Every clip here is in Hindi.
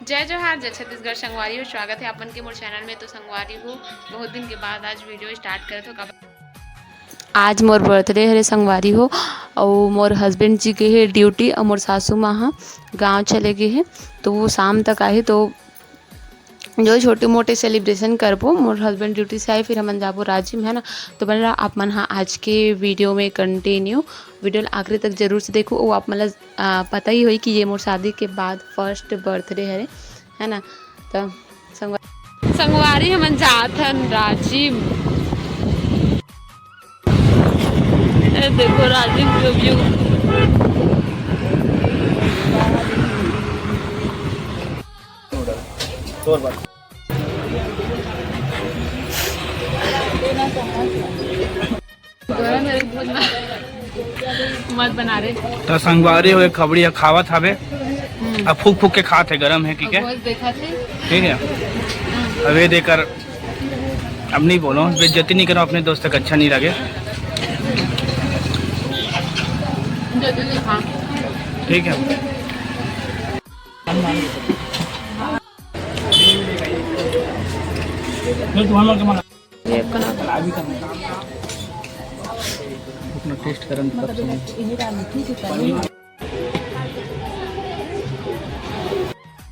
जय जोहार जय छत्तीसगढ़ संगवारी हो। स्वागत है अपन के मोर चैनल में। तो संगवारी हो बहुत दिन के बाद आज वीडियो स्टार्ट करे तो आज मोर बर्थडे हरे संगवारी हो और मोर हस्बैंड जी के है ड्यूटी और मोर सासू माँ हाँ गाँव चले गए हैं तो वो शाम तक आए तो जो छोटे मोटे सेलिब्रेशन करबो। मोर हस्बैंड ड्यूटी से आए फिर हम जाबो राजिम है ना। तो बन रहा आप मन हाँ आज के वीडियो में कंटिन्यू वीडियो आखिरी तक जरूर से देखो। वो आप मतलब पता ही होई कि ये मोर शादी के बाद फर्स्ट बर्थडे है ना। तो संगवारी हम जात हन राजिम। देखो राजिम जो व्यू मत बना रहे तो संगवारी हो खबड़ी खावत हवे अब फूक फूक के खाते गरम है ठीक है ठीक है। अब ये देकर अब नहीं बोलो बेइज्जती नहीं करो अपने दोस्त तक अच्छा नहीं लगे ठीक है। टेस्ट करन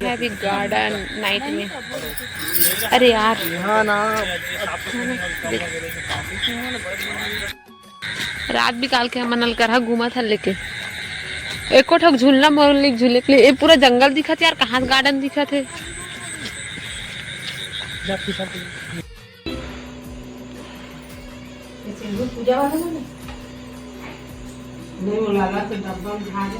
हैवी गार्डन नाइट में। अरे यार रात भी काल के मनल कर घूमा था लेके एको ठक झूलना मोरली झूले के लिए। ये पूरा जंगल दिखा थे यार, कहाँ गार्डन दिखा थे। पूजा वाला नहीं वो लाला के डब्बा उठा दे।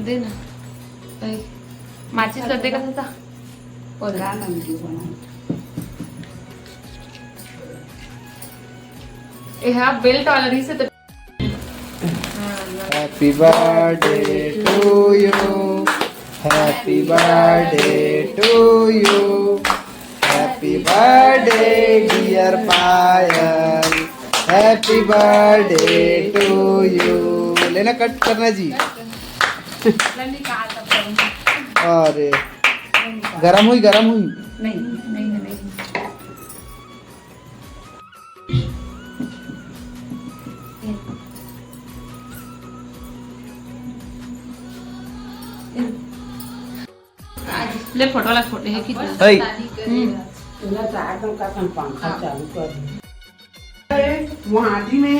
देना माचिस कर देगा था और गाना वीडियो बना ये बेल्ट वाला रही से तो Happy birthday to you. Happy birthday to you. Happy birthday dear Payal. Happy birthday to you. लेना कट करना जी। अरे गरम हुई नहीं नहीं नहीं ले फोटो वाला फोटो है कि पंखा चालू कर वहाँ में